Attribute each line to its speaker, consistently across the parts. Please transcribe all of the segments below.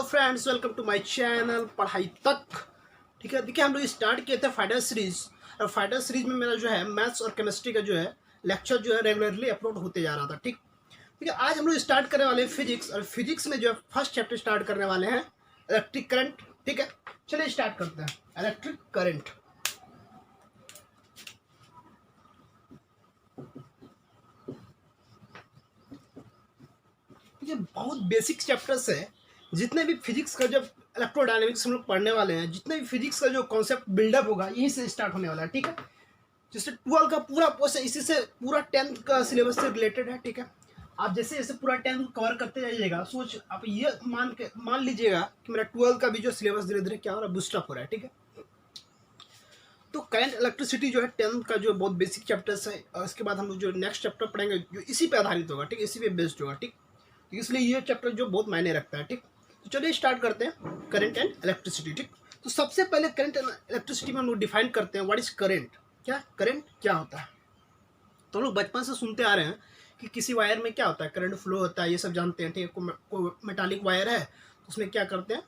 Speaker 1: Friends, welcome to my channel पढ़ाई तक। ठीक है, देखिए हम लोग स्टार्ट किए थे फाइटर सीरीज, और फाइटर सीरीज में मेरा जो है मैथ्स और केमिस्ट्री का जो है लेक्चर जो है रेगुलरली अपलोड होते जा रहा था। ठीक है, आज हम लोग स्टार्ट करने वाले हैं फिजिक्स, और फिजिक्स में जो है फर्स्ट चैप्टर स्टार्ट करने वाले हैं इलेक्ट्रिक करंट। ठीक है, चलिए स्टार्ट करते हैं इलेक्ट्रिक करंट। ये बहुत बेसिक चैप्टर्स है। जितने भी फिजिक्स का जब इलेक्ट्रोडायनेमिक्स हम लोग पढ़ने वाले हैं, जितने भी फिजिक्स का जो कॉन्सेप्ट बिल्डअप होगा यहीं से स्टार्ट होने वाला है। ठीक है, जैसे 12 का पूरा पोर्शन इसी से, पूरा 10th का सिलेबस से रिलेटेड है। ठीक है, आप जैसे जैसे पूरा 10th कवर करते जाइएगा, सोच आप ये मान लीजिएगा कि मेरा 12 का भी जो सिलेबस धीरे धीरे क्या हो रहा है, बूस्टअप हो रहा है। ठीक है, तो करंट इलेक्ट्रिसिटी जो है 10th का जो बहुत बेसिक चैप्टर्स है, और इसके बाद हम लोग जो नेक्स्ट चैप्टर पढ़ेंगे जो इसी पे आधारित होगा। ठीक, इसी पे बेस्ड होगा। ठीक, इसलिए ये चैप्टर जो बहुत मायने रखता है। ठीक, तो चलिए स्टार्ट करते हैं करंट एंड इलेक्ट्रिसिटी। ठीक, तो सबसे पहले करंट एंड इलेक्ट्रिसिटी में हम लोग डिफाइन करते हैं व्हाट इज करंट। क्या करंट क्या होता है? तो हम लोग बचपन से सुनते आ रहे हैं कि किसी वायर में क्या होता है, करंट फ्लो होता है, ये सब जानते हैं। ठीक है, कोई मेटालिक वायर है तो उसमें क्या करते हैं,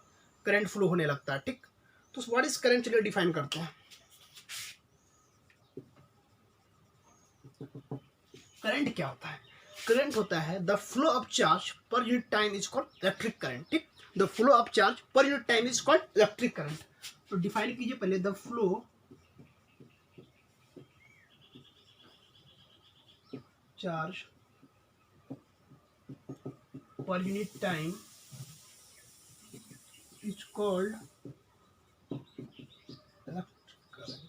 Speaker 1: करंट फ्लो होने लगता है। ठीक, तो व्हाट इज करंट चलिए डिफाइन करते हैं। करंट क्या होता है? करंट होता है the flow of charge per unit time is called electric current. ठीक, the flow of charge per unit time is called electric current. तो डिफाइन कीजिए पहले the flow charge per unit time is called electric current.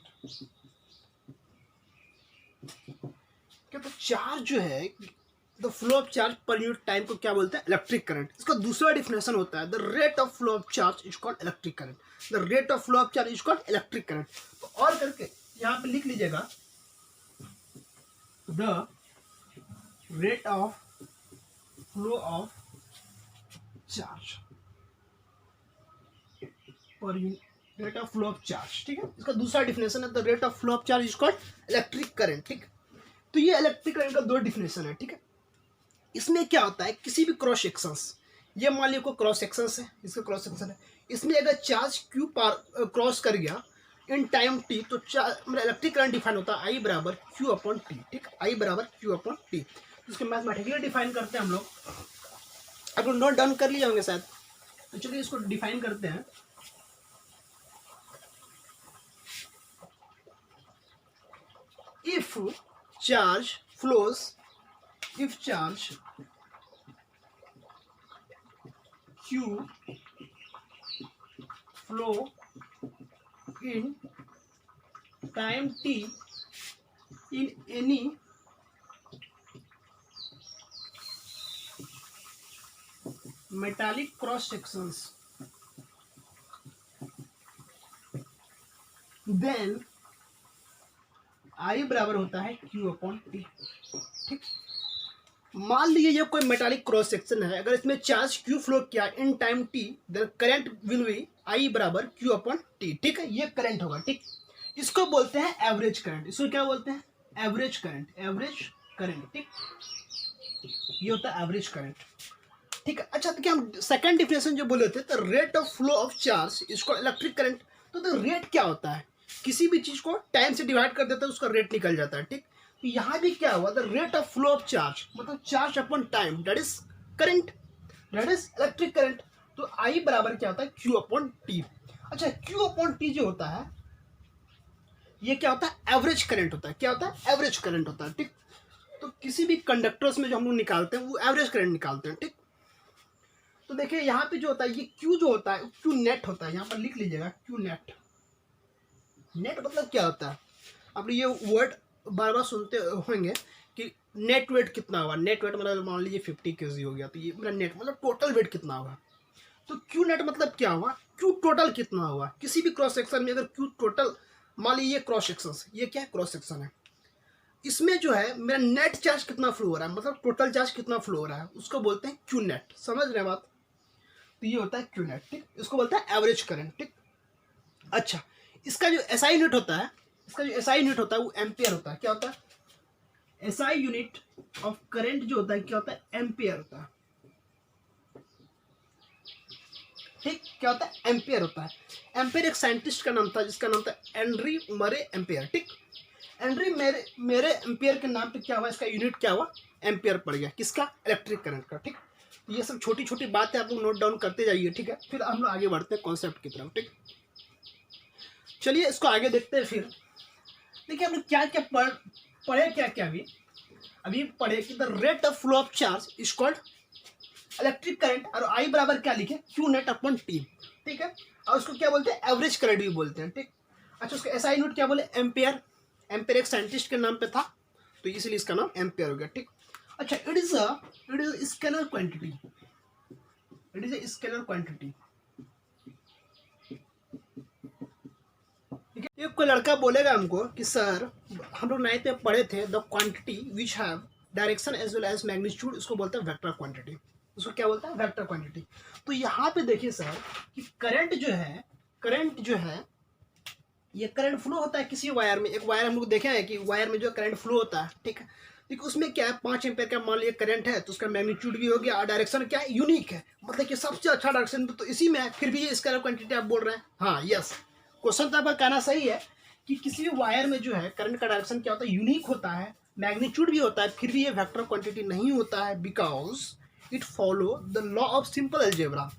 Speaker 1: क्या, तो charge जो है, the flow of charge per unit time को क्या बोलते हैं, इलेक्ट्रिक करंट। इसका दूसरा डिफिनेशन होता है the rate of flow of charge is called electric current. The rate of flow of charge is called electric current. तो और करके यहां पे लिख लीजिएगा the rate of flow of charge per unit, rate of flow of charge. ठीक है, इसका दूसरा डिफिनेशन है the rate of flow of charge is called electric current. ठीक, तो ये इलेक्ट्रिक करंट का दो डिफिनेशन है। ठीक है, इसमें क्या होता है, किसी भी क्रॉस सेक्शंस, ये मान लीजिए को क्रॉस सेक्शंस है, इसका क्रॉस सेक्शन है, इसमें अगर चार्ज क्यू पार क्रॉस कर गया इन टाइम टी, तो मेरा इलेक्ट्रिक करंट डिफाइन होता है आई बराबर क्यू अपॉन टी। ठीक, आई बराबर क्यू अपॉन टी। इसको मैथमेटिकली डिफाइन करते हैं हम लोग, आप लोग नोट डाउन कर लिए होंगे शायद। तो चलिए इसको डिफाइन करते हैं। If charge flows, if charge q flow in time t in any metallic cross sections, then I बराबर होता है q अपॉन टी। ठीक, मान लीजिए ये कोई मेटालिक क्रॉस सेक्शन है, अगर इसमें चार्ज क्यू फ्लो किया in time T, then current will be I बराबर क्यू अपॉन टी। ठीक है, ये करंट होगा। ठीक, इसको बोलते हैं एवरेज करंट। इसको क्या बोलते हैं, एवरेज करंट, एवरेज करंट। ठीक, ये होता है एवरेज करंट। ठीक है, अच्छा, तो क्या हम सेकंड डिफिनेशन जो बोले थे, तो rate of flow of charge इसको इलेक्ट्रिक करंट। तो रेट क्या होता है, किसी भी चीज को टाइम से डिवाइड कर देता है, उसका रेट निकल जाता है। ठीक, तो यहाँ भी क्या हुआ, the rate of flow of charge मतलब charge upon time, that is current, that is electric current. तो आई बराबर क्या होता है, क्यू अपॉन टी। अच्छा, क्यू अपॉन टी जो होता है, ये क्या होता है, एवरेज करंट होता है। क्या होता है, एवरेज करंट होता है। ठीक, तो किसी भी कंडक्टर्स में जो हम लोग निकालते हैं वो एवरेज करंट निकालते हैं। ठीक, तो देखिए यहाँ पे जो होता है, ये क्यू जो होता है क्यू नेट होता है, यहाँ पर लिख लीजिएगा क्यू नेट। नेट मतलब क्या होता है, आप ये वर्ड बार बार सुनते होंगे कि नेट वेट कितना होगा। नेट वेट मतलब मान लीजिए 50 kg हो गया, तो ये मेरा नेट मतलब टोटल वेट कितना होगा। तो क्यू नेट मतलब क्या हुआ, क्यू टोटल कितना हुआ। किसी भी क्रॉस सेक्शन में अगर क्यू टोटल, मान लीजिए क्रॉस सेक्शन, ये क्या है, क्रॉस सेक्शन है, इसमें जो है मेरा नेट चार्ज कितना फ्लो हो रहा है, मतलब टोटल चार्ज कितना फ्लो हो रहा है, उसको बोलते हैं क्यू नेट। समझ रहे हैं बात? तो ये होता है क्यू नेट। ठीक, इसको बोलते हैं एवरेज करंट। ठीक, अच्छा, इसका जो एसआई यूनिट होता है, इसका जो एसआई यूनिट होता है वो एम्पियर होता है। क्या होता है, एसआई यूनिट ऑफ करंट जो होता है क्या होता है, एम्पियर होता है। ठीक, क्या होता है, एम्पियर होता है। एम्पियर एक साइंटिस्ट का नाम था जिसका नाम था एंड्री मरे एम्पियर। ठीक, एंड्री मेरे एम्पियर के नाम पे क्या हुआ, इसका यूनिट क्या हुआ, एम्पियर पड़ गया, किसका, इलेक्ट्रिक करंट का। ठीक, तो ये सब छोटी छोटी बातें आप लोग नोट डाउन करते जाइए। ठीक है, फिर हम लोग आगे बढ़ते हैं कॉन्सेप्ट की तरफ। ठीक, चलिए इसको आगे देखते हैं। फिर देखिए हम लोग क्या क्या पढ़े क्या क्या अभी पढ़े कि the rate of flow of charge is called electric current, और आई बराबर क्या लिखे, क्यू नेट अपॉन टी। ठीक है, और उसको क्या बोलते हैं, एवरेज करंट भी बोलते हैं। ठीक, अच्छा उसका एसआई यूनिट क्या बोले, एम्पियर। एम्पियर एक साइंटिस्ट के नाम पे था तो इसलिए इसका नाम एम्पियर हो गया। ठीक, अच्छा it is a scalar quantity, it is a scalar quantity. एक कोई लड़का बोलेगा हमको कि सर हम लोग 9th में पढ़े थे the quantity which have direction as well as magnitude, उसको बोलते हैं वेक्टर क्वांटिटी। उसको क्या बोलता है, वेक्टर क्वांटिटी। तो यहाँ पे देखिए सर कि करंट जो है ये करंट फ्लो होता है किसी वायर में। एक वायर हम लोग देखे हैं कि वायर में जो करंट फ्लो होता है, ठीक है, देखिए उसमें क्या है, 5 एम्पेयर का मान लीजिए करंट है तो उसका मैग्नीट्यूड भी हो गया और डायरेक्शन क्या है, यूनिक है, मतलब कि सबसे अच्छा डायरेक्शन तो इसी में है। फिर भी ये स्केलर क्वांटिटी आप बोल रहे हैं। हाँ यस, क्वेश्चन तो आपका कहना सही है कि किसी भी वायर में जो है करंट का डायरेक्शन क्या होता है, यूनिक होता है, मैग्नीट्यूड भी होता है, फिर भी ये वेक्टर क्वांटिटी नहीं होता है, because it follow the law of simple algebra.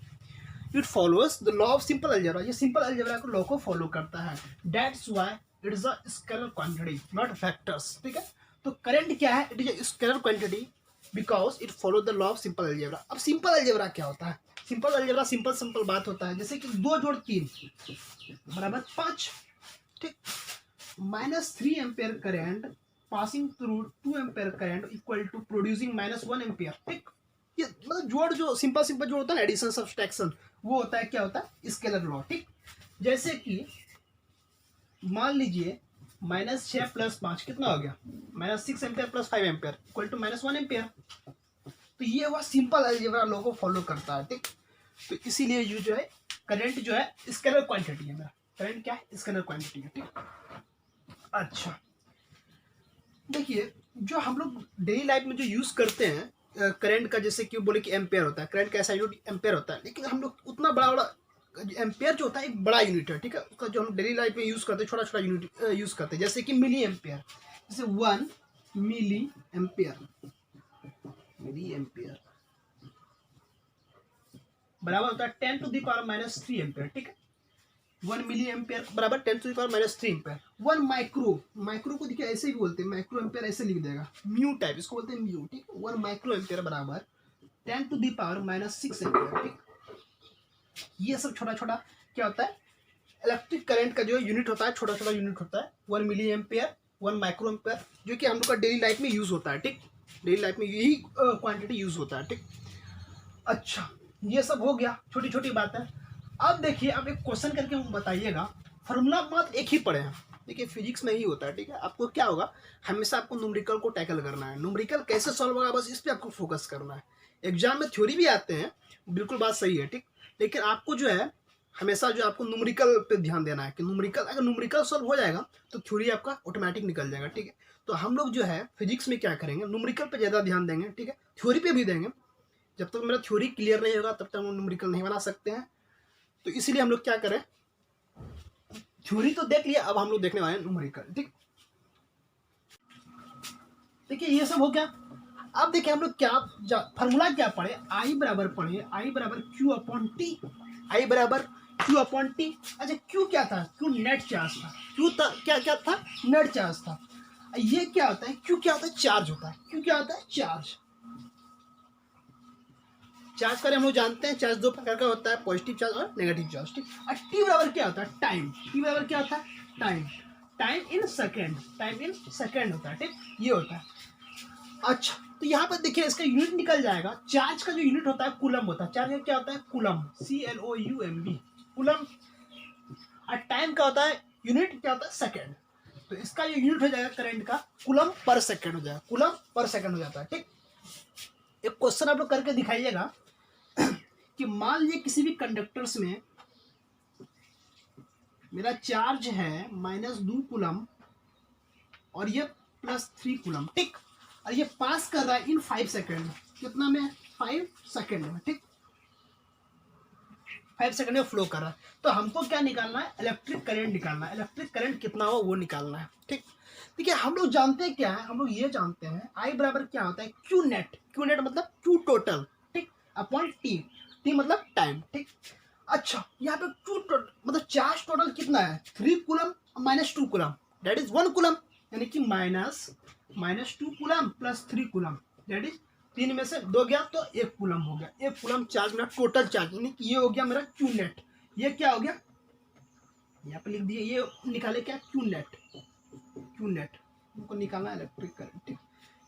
Speaker 1: It follows the law of simple algebra, ये सिंपल अलजेब्रा को लॉ को फॉलो करता है। That's why it is a scalar quantity not vectors. ठीक है, तो करंट क्या है, it is a scalar quantity because it follow the law of simple algebra. अब सिंपल अलजेब्रा क्या होता है, सिंपल अलजेब्रा सिंपल बात होता है, जैसे कि 2 जोड़ 3 बराबर 5। ठीक, -3 ampere current passing through 2 ampere current equal to producing -1 ampere. ठीक, ये मतलब जोड़ जो सिंपल जोड़ होता है ना, एडिशन सब्सट्रैक्शन, वो होता है क्या होता है, स्केलर लॉ। ठीक, जैसे कि मान लीजिए -6 + 5 कितना हो गया, -6 ampere + 5 ampere equal to -1 ampere. तो ये वह सिंपल अलजेब्रा लॉ को फॉलो करता है। ठीक, तो इसीलिए ये जो है करंट जो है स्केलर क्वांटिटी है, मेरा करंट क्या है, स्केलर क्वांटिटी है। ठीक, अच्छा देखिए जो हम लोग डेली लाइफ में जो यूज करते हैं करंट का, जैसे कि बोले कि एम्पेयर होता है, करंट का ऐसा यूनिट एम्पेयर होता है, लेकिन हम लोग उतना बड़ा एम्पेयर जो होता है एक बड़ा यूनिट है। ठीक है, उसका जो हम डेली लाइफ में यूज करते हैं छोटा छोटा यूनिट यूज करते हैं, जैसे कि मिली एम्पेयर, जैसे 1 मिली एम्पेयर, मिली एम्पेयर बराबर होता है 10⁻³ एम्पेयर। ठीक है, 1 मिली एम्पेयर बराबर 10⁻³ एम्पेयर। 1 माइक्रो को देखिए ऐसे ही बोलते हैं, माइक्रो एम्पेयर ऐसे लिख देगा, म्यू टाइप इसको बोलते हैं, म्यू। ठीक है, 1 माइक्रो एम्पेयर बराबर 10⁻⁻6 एम्पेयर। ठीक, ये सब छोटा छोटा क्या होता है, इलेक्ट्रिक करंट का जो यूनिट होता है, छोटा छोटा यूनिट होता है। 1 मिली एम्पेयर, 1 माइक्रो एम्पेयर, जो कि हम लोग का डेली लाइफ में यूज होता है। ठीक, डेली लाइफ में यही क्वांटिटी यूज होता है। ठीक, अच्छा ये सब हो गया, छोटी छोटी बात है। अब देखिए आप एक क्वेश्चन करके हम बताइएगा, फार्मूला मात्र एक ही पढ़े हैं, देखिए फिजिक्स में ही होता है। ठीक है, आपको क्या होगा, हमेशा आपको न्यूमेरिकल को टैकल करना है, न्यूमेरिकल कैसे सॉल्व होगा बस इस पे आपको फोकस करना है। एग्जाम में थ्योरी भी आते हैं, बिल्कुल बात सही है। ठीक, लेकिन आपको जो है हमेशा जो आपको न्यूमेरिकल पे ध्यान देना है कि न्यूमेरिकल, अगर न्यूमेरिकल सॉल्व हो जाएगा तो थ्योरी आपका ऑटोमेटिक निकल जाएगा। ठीक है, तो हम लोग जो है फिजिक्स में क्या करेंगे, न्यूमेरिकल पे ज़्यादा ध्यान देंगे। ठीक है, थ्योरी पे भी देंगे, जब तक मेरा थ्योरी क्लियर नहीं होगा तब तक हम न्यूमेरिकल नहीं बना सकते हैं। तो इसीलिए हम लोग क्या करें, थ्योरी तो देख लिया, अब हम लोग देखने वाले हैं न्यूमेरिकल। ठीक, देखिए ये सब हो गया। अब देखिए हम लोग क्या फार्मूला क्या पढ़े, आई बराबर पढ़े, आई बराबर Q/T, आई बराबर Q/T। अच्छा Q क्या था, Q नेट चार्ज था, Q था क्या क्या था, नेट चार्ज था। ये क्या होता है, Q क्या होता है, चार्ज होता है। Q क्या होता है, चार्ज। चार्ज करें हम लोग जानते हैं, चार्ज 2 प्रकार का होता है, पॉजिटिव चार्ज और नेगेटिव चार्ज। ठीक, और टी बराबर क्या होता है, टाइम। टी बराबर क्या होता है, time, time in second, time in second होता है। ठीक, ये होता है। अच्छा तो यहाँ पर देखिए इसका यूनिट निकल जाएगा, चार्ज का जो यूनिट होता है कूलम होता है, चार्ज का क्या होता है, कूलम, CLOUMB, कूलम। और टाइम का होता है यूनिट क्या होता है, सेकेंड। तो इसका जो यूनिट हो जाएगा करंट का, कूलम पर सेकेंड हो जाएगा, कूलम पर सेकेंड हो जाता है। ठीक, एक क्वेश्चन आप लोग करके दिखाइएगा कि मान लीजिए किसी भी कंडक्टर्स में मेरा चार्ज है -2 कूलम और ये +3 कूलम। ठीक, और ये पास कर रहा है इन 5 सेकेंड, कितना में, 5 सेकेंड में। ठीक, 5 सेकंड में फ्लो कर रहा है। तो हमको क्या निकालना है, इलेक्ट्रिक करंट निकालना है। इलेक्ट्रिक करंट कितना हो वो निकालना है, ठीक। देखिए हम लोग जानते हैं क्या है, हम लोग ये जानते हैं आई बराबर क्या होता है, क्यू नेट। क्यू नेट मतलब क्यू टोटल, ठीक, अपॉन टी। टी मतलब टाइम, ठीक। अच्छा यहाँ पे क्यू टोटल मतलब चार्ज टोटल कितना है, 3 coulomb minus 2 coulomb, that is 1 coulomb, यानी कि minus 2 coulomb plus 3 coulomb, that is 3 में से 2 गया तो 1 कूलम हो गया। 1 कूलम चार्ज मेरा टोटल चार्ज, यानी कि ये हो गया मेरा क्यू नेट। ये क्या हो गया, यहाँ पे लिख दिए, ये निकाले क्या, क्यू नेट। क्यू नेट हमको निकालना इलेक्ट्रिक करंट।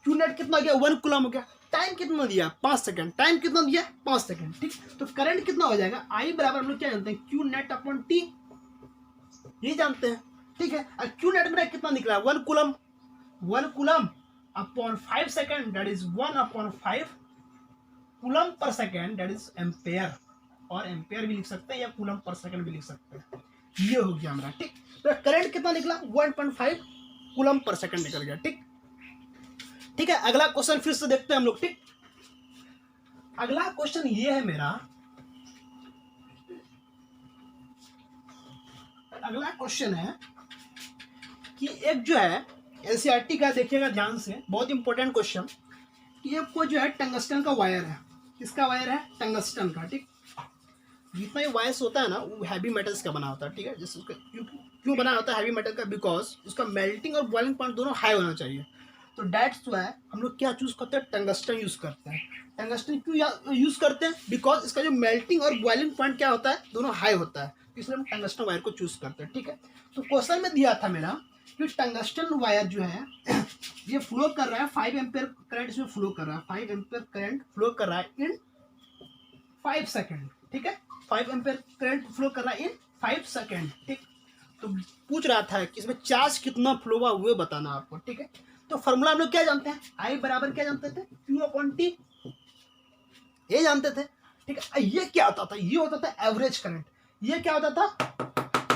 Speaker 1: क्यू नेट कितना गया, 1 कूलम हो गया। टाइम कितना दिया, 5 सेकंड। टाइम कितना दिया, 5 सेकंड, ठीक। तो करंट कितना हो जाएगा, आई बराबर हम लोग क्या जानते हैं, क्यू नेट अपॉन टी, ये जानते हैं, ठीक है। और क्यू नेट मेरा कितना निकला, 1 coulomb. 1 coulomb upon 5 second, that is 1 upon 5 coulomb per second, that is ampere. और एम्पेयर भी लिख सकते हैं या कूलम पर सेकंड भी लिख सकते हैं। ये हो गया हमारा, ठीक। तो करंट कितना निकला, 1.5 कूलम पर सेकंड निकल गया, ठीक। ठीक है, अगला क्वेश्चन फिर से देखते हैं हम लोग, ठीक। अगला क्वेश्चन ये है मेरा, अगला क्वेश्चन है कि एक जो है एनसीईआरटी का, देखिएगा ध्यान से, बहुत इंपॉर्टेंट क्वेश्चन। कि आपको जो है टंगस्टन का वायर है, किसका वायर है, टंगस्टन का, ठीक। जितना ये वायर्स होता है ना वो हैवी मेटल्स का बना होता है, ठीक है। जैसे उसका क्यों बना होता है हैवी मेटल का, बिकॉज उसका मेल्टिंग और बॉइलिंग पॉइंट दोनों हाई होना चाहिए। तो डेट्स जो है हम लोग क्या चूज करते हैं, टंगस्टन यूज करते हैं। टंगस्टन क्यों यूज करते हैं, बिकॉज इसका जो मेल्टिंग और बॉइलिंग पॉइंट क्या होता है, दोनों हाई होता है, इसलिए हम टंगस्टन वायर को चूज करते हैं, ठीक है। तो क्वेश्चन में दिया था मेरा कि टंगस्टन वायर जो है ये फ्लो कर रहा है, 5 एम्पेयर करंट इसमें फ्लो कर रहा है, 5 एम्पेयर करंट फ्लो कर रहा है इन 5 सेकेंड, ठीक है। 5 एम्पेयर करंट फ्लो कर रहा है इन 5 सेकेंड, ठीक। तो पूछ रहा था कि इसमें चार्ज कितना फ्लो हुआ वो बताना आपको, ठीक है। तो फॉर्मूला हम लोग क्या जानते हैं, आई बराबर क्या जानते थे, क्यू अपॉन टी, ये जानते थे, ठीक है। ये क्या होता था, ये होता था एवरेज करंट। ये क्या होता था,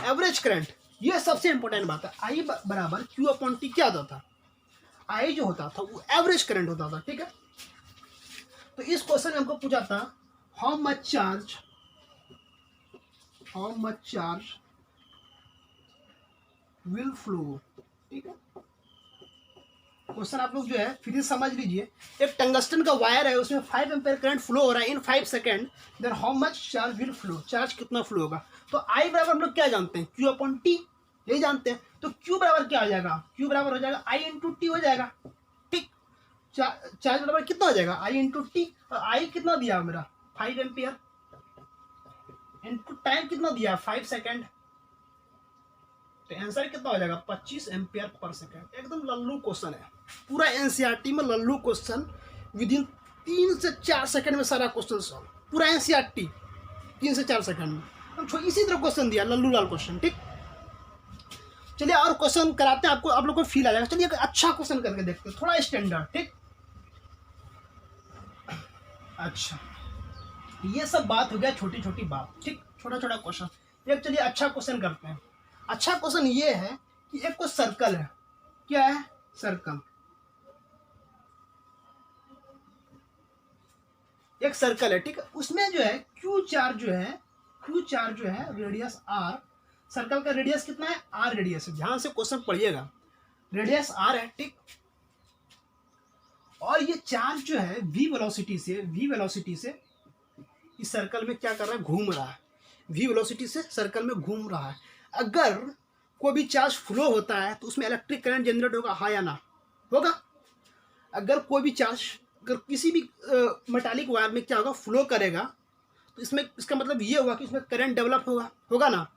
Speaker 1: एवरेज करंट। ये सबसे इंपॉर्टेंट बात है, आई बराबर क्यू अपॉन टी क्या होता था, आई जो होता था वो एवरेज करंट होता था, ठीक है। तो इस क्वेश्चन में हमको पूछा था how much charge will flow, ठीक है। क्वेश्चन आप लोग जो है फिर समझ लीजिए। एक टंगस्टन का वायर है, उसमें 5 एम्पेयर करंट फ्लो हो रहा है in 5 second, then how much charge will flow, charge कितना फ्लो होगा। तो आई बराबर हम लोग क्या जानते हैं, क्यू अपॉन टी, ये जानते हैं। तो क्यू बराबर क्या हो जाएगा, क्यू बराबर हो जाएगा आई इंटू टी हो जाएगा, ठीक। चार्ज बराबर कितना हो जाएगा, आई इंटू टी। और आई कितना दिया मेरा, 5 एम्पियर, इंटू टाइम कितना दिया, 5 सेकेंड। तो आंसर कितना हो जाएगा, 25 एम्पियर पर सेकेंड। एकदम लल्लू क्वेश्चन है, पूरा एनसीईआरटी में लल्लू क्वेश्चन। विद इन 3 से 4 सेकंड में सारा क्वेश्चन सॉल्व, पूरा एनसीईआरटी 3 से 4 सेकंड में। हम इसी तरह क्वेश्चन दिया, लल्लू लाल क्वेश्चन, ठीक। चलिए और क्वेश्चन कराते हैं आपको, आप लोग को फील आ जाएगा। चलिए अच्छा क्वेश्चन करके देखते हैं, थोड़ा स्टैंडर्ड, ठीक। अच्छा ये सब बात हो गया, छोटी छोटी बात, ठीक, छोटा छोटा क्वेश्चन। एक चलिए अच्छा क्वेश्चन करते हैं। अच्छा क्वेश्चन ये है कि एक कोई सर्कल है, क्या है, सर्कल, एक सर्कल है, ठीक है। उसमें जो है क्यू चार्ज जो है रेडियस आर, सर्कल का रेडियस कितना है, आर रेडियस है। ध्यान से क्वेश्चन पढ़िएगा, रेडियस आर है, ठीक। और ये चार्ज जो है वी वेलोसिटी से इस सर्कल में क्या कर रहा है, घूम रहा है। वी वेलोसिटी से सर्कल में घूम रहा है। अगर कोई भी चार्ज फ्लो होता है तो उसमें इलेक्ट्रिक करंट जनरेट होगा, हाँ या ना, होगा। अगर कोई भी चार्ज अगर किसी भी मेटालिक वायर में क्या होगा, फ्लो करेगा, तो इसमें इसका मतलब ये होगा कि इसमें करंट डेवलप होगा ना।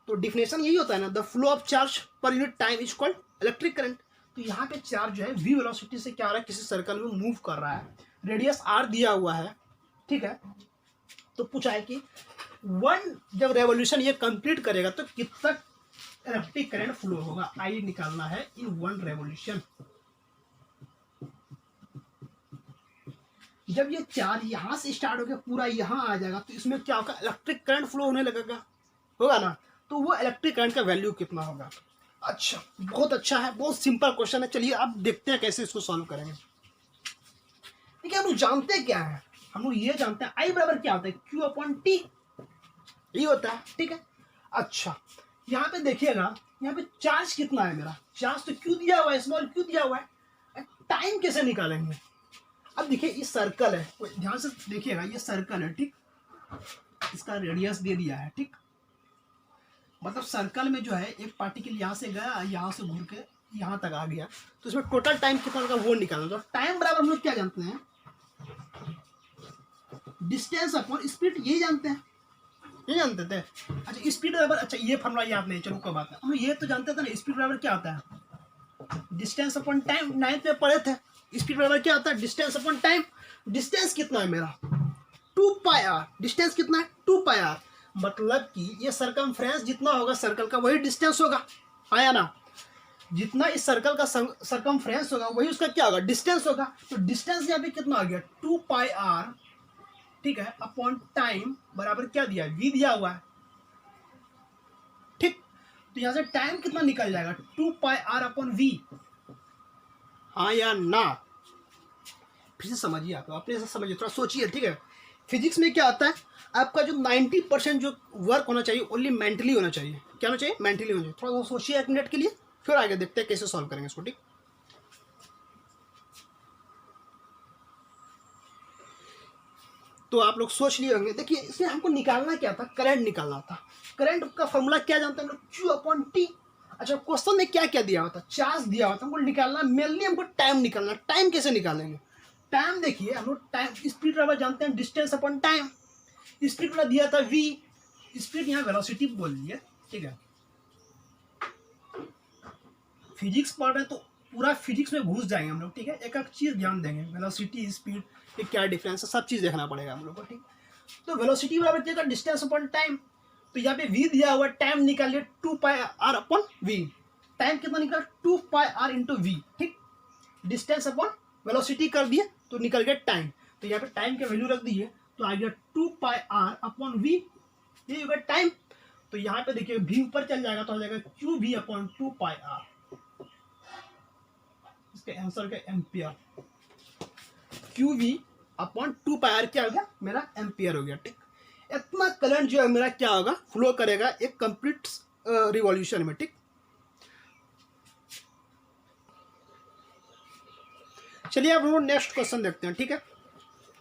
Speaker 1: तो डिफिनेशन यही होता है ना, the flow of charge per unit time is called electric current. तो यहाँ पे चार्ज जो है वी वेलोसिटी से क्या हो रहा है, किसी सर्कल में मूव कर रहा है, रेडियस आर दिया हुआ है, ठीक है। तो पूछा है कि 1 जब रेवोल्यूशन ये कंप्लीट करेगा तो कितना इलेक्ट्रिक करंट फ्लो होगा, आई निकालना है इन 1 रेवोल्यूशन। जब ये चार्ज यहां से स्टार्ट होकर पूरा यहां आ जाएगा तो इसमें क्या होगा, इलेक्ट्रिक करंट फ्लो होने लगेगा, होगा ना। तो वो इलेक्ट्रिक करंट का वैल्यू कितना होगा। अच्छा बहुत अच्छा है, बहुत सिंपल क्वेश्चन है। चलिए अब देखते हैं कैसे इसको सॉल्व करेंगे। ठीक है, हम लोग जानते हैं क्या है, हम लोग ये जानते हैं आई बराबर क्या होता है, क्यू अपॉन टी। यही होता है, ठीक है। अच्छा यहाँ पे देखिएगा, यहाँ पे चार्ज कितना है मेरा, चार्ज तो क्यू दिया हुआ है, स्मॉल क्यू दिया हुआ है, टाइम कैसे निकालेंगे। अब देखिए ये सर्कल है, ध्यान से देखिएगा, ये सर्कल है, ठीक, इसका रेडियस दे दिया है, ठीक, मतलब सर्कल में जो है एक पार्टिकल यहाँ से गया, यहाँ से घूर के यहाँ तक आ गया, तो इसमें टोटल टाइम कितना होगा वो निकालना। तो टाइम बराबर हम लोग क्या जानते हैं, डिस्टेंस अपॉन स्पीड, ये जानते हैं, ये जानते थे। अच्छा स्पीड बराबर, अच्छा ये फॉर्मूला याद नहीं, चलो कोई बात नहीं, हम लोग ये तो जानते थे ना, स्पीड बराबर क्या होता है, डिस्टेंस अपॉन टाइम, 9th में पढ़े थे। स्पीड बराबर क्या होता है, डिस्टेंस अपॉन टाइम। डिस्टेंस कितना है मेरा, 2 पाई आर, डिस्टेंस कितना है 2 पाई आर, मतलब कि ये सरकमफ्रेंस जितना होगा सर्कल का वही डिस्टेंस होगा, आया ना, जितना इस सर्कल का सरकमफ्रेंस होगा वही उसका क्या होगा, डिस्टेंस होगा। तो डिस्टेंस यहाँ पे कितना आ गया 2 पाई आर, ठीक है, अपॉन टाइम बराबर क्या दिया है, वी दिया हुआ है, ठीक। तो यहां से टाइम कितना निकल जाएगा, 2 पाई आर अपॉन वी, हाँ या ना, फिर से समझिए, आप अपने से समझिए, थोड़ा सोचिए, ठीक है। फिजिक्स में क्या आता है, आपका जो 90% जो वर्क होना चाहिए ओनली मेंटली होना चाहिए, क्या होना चाहिए, मेंटली होना चाहिए। थोड़ा सा सोचिए 1 मिनट के लिए, फिर आगे देखते हैं कैसे सॉल्व करेंगे इसको, ठीक। तो आप लोग सोच लिए होंगे, देखिए इसमें हमको निकालना क्या था, करंट निकालना था। करंट का फॉर्मूला क्या जानते हैं हम लोग, Q अपॉन टी। अच्छा क्वेश्चन में क्या क्या दिया हुआ था, चार्ज दिया हुआ था, हमको निकालना, मेनली हमको टाइम निकालना। टाइम कैसे निकालेंगे, टाइम देखिए हम लोग टाइम, स्पीड बराबर जानते हैं डिस्टेंस अपॉन टाइम, स्पीड वाला दिया था v, स्पीड यहाँ वेलोसिटी बोल दिए, ठीक है। फिजिक्स पढ़ रहे हैं तो पूरा फिजिक्स में घुस जाएंगे हम लोग, ठीक है, एक एक चीज ध्यान देंगे, वेलोसिटी स्पीड ये क्या डिफरेंस है, सब चीज देखना पड़ेगा हम लोग को, ठीक। तो वेलोसिटी बराबर क्या, डिस्टेंस अपॉन टाइम, तो यहाँ पे v दिया हुआ, टाइम निकालिए 2 pi are upon we, time कितना निकला 2 पाई आर इंटू वी, ठीक। डिस्टेंस अपॉन वेलोसिटी कर दिए तो निकल गया टाइम, तो यहाँ पे टाइम का वैल्यू रख दिए तो आ गया 2 पाई आर अपॉन वी, ये होगा टाइम। तो यहाँ पे देखिए v ऊपर चल जाएगा तो आ जाएगा Q V upon 2 pi R, इसके आंसर का ampere, Q V upon 2 pi R क्या हो गया मेरा एम्पियर हो गया, ठीक। इतना करंट जो है मेरा क्या होगा, फ्लो करेगा एक कंप्लीट रिवॉल्यूशन में, ठीक। चलिए अब हम लोग नेक्स्ट क्वेश्चन देखते हैं, ठीक है।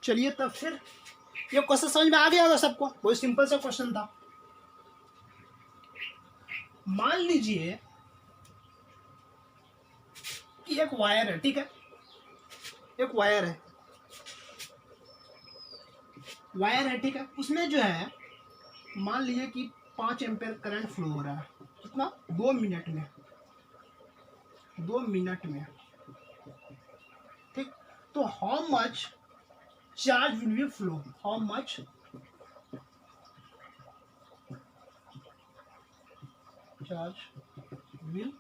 Speaker 1: चलिए तब फिर ये क्वेश्चन समझ में आ गया होगा सबको, बहुत सिंपल सा क्वेश्चन था। मान लीजिए कि एक वायर है, ठीक है, एक वायर है, वायर है, ठीक है, उसमें जो है मान लीजिए कि 5 एम्पेयर करंट फ्लो हो रहा है, कितना 2 मिनट में, 2 मिनट में, ठीक। तो how much charge will be flow, how much charge will,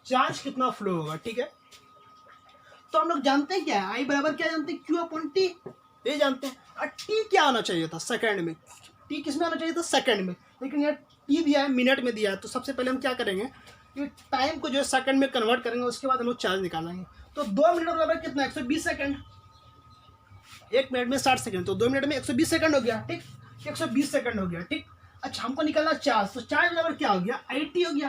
Speaker 1: charge कितना फ्लो होगा, ठीक है। तो हम लोग जानते हैं क्या है, आई बराबर क्या जानते हैं, क्यू अपॉन टी, ये जानते हैं। और टी क्या आना चाहिए था, सेकंड में, टी किस में आना चाहिए था, सेकंड में, लेकिन यार टी दिया है मिनट में दिया है, तो सबसे पहले हम क्या करेंगे, ये टाइम को जो है सेकंड में कन्वर्ट करेंगे, उसके बाद हम लोग चार्ज निकालेंगे। तो 2 मिनट बराबर कितना, 120 सेकंड, 1 मिनट में 60 सेकंड, तो 2 मिनट में 120 सेकंड हो गया, ठीक, 120 सेकंड हो गया, ठीक। अच्छा हमको निकालना चार्ज, तो चार्ज बराबर क्या हो गया, आई टी हो गया,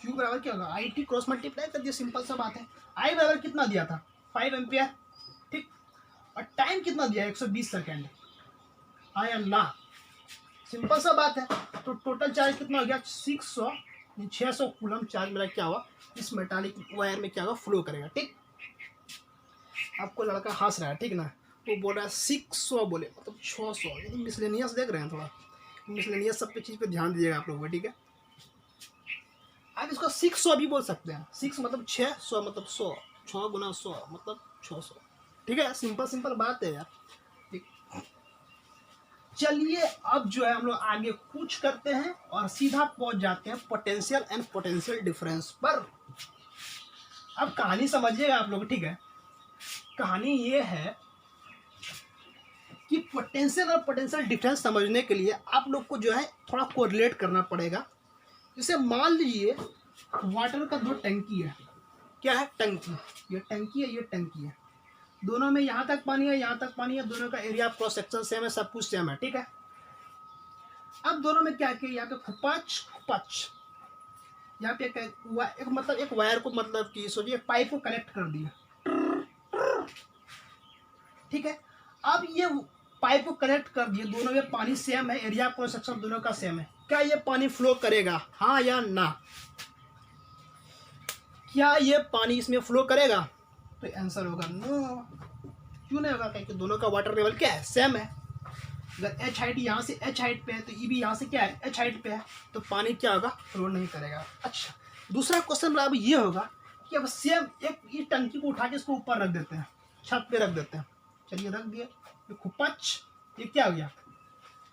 Speaker 1: क्यू बराबर क्या होगा, आई टी क्रॉस मल्टीप्लाई कर दिया, सिंपल सा बात है। आई बराबर कितना दिया था 5 एम्पियर, ठीक, और टाइम कितना दिया 120 सेकेंड, आया ना, सिंपल सा बात है। तो टोटल चार्ज कितना हो गया 600 कूलम चार्ज मेरा क्या हुआ इस मेटालिक वायर में क्या होगा, फ्लो करेगा, ठीक। आपको लड़का हंस रहा है, ठीक ना, तो बोल रहा है 600 बोले मतलब 600, ये तो मिसलेनियस देख रहे हैं, थोड़ा मिसलेनियस सब चीज़ पे ध्यान दीजिएगा आप लोग को, ठीक है। आप इसको 600 भी बोल सकते हैं, 6 मतलब 600 मतलब 100, 6 गुना 100 मतलब 600, ठीक है, सिंपल सिंपल बात है यार, ठीक। चलिए अब जो है हम लोग आगे कुछ करते हैं और सीधा पहुंच जाते हैं पोटेंशियल एंड पोटेंशियल डिफरेंस पर। अब कहानी समझिएगा आप लोग, ठीक है। कहानी ये है कि पोटेंशियल और पोटेंशियल डिफरेंस समझने के लिए आप लोग को जो है थोड़ा कोरिलेट करना पड़ेगा। जैसे मान लीजिए वाटर का 2 टंकी है, क्या है, टंकी, ये टंकी है, ये टंकी है, दोनों में यहाँ तक पानी है, यहाँ तक पानी है, दोनों का area of cross section same है, सब कुछ सेम है, ठीक है। अब दोनों में क्या किया, यहाँ पे खुपाच खुपाच, यहाँ पे एक मतलब एक वायर को मतलब कि सोचिए पाइप को कनेक्ट कर दिया, ठीक है। अब ये पाइप को कनेक्ट कर दिए, दोनों में पानी सेम है, एरिया क्रॉस सेक्शन दोनों का सेम है, क्या ये पानी फ्लो करेगा, हाँ या ना? क्या ये पानी इसमें फ्लो करेगा? तो आंसर होगा नो। क्यों नहीं होगा? क्योंकि दोनों का वाटर लेवल क्या है, सेम है। अगर एच हाइट यहाँ से एच हाइट पे है तो ई भी यहाँ से क्या है, एच हाइट पे है, तो पानी क्या होगा, फ्लो नहीं करेगा। अच्छा, दूसरा क्वेश्चन अब ये होगा कि अब सेम एक ये टंकी को उठा के इसको ऊपर रख देते हैं, छत पे रख देते हैं। चलिए रख दिए, ये खुपच, ये क्या हो गया,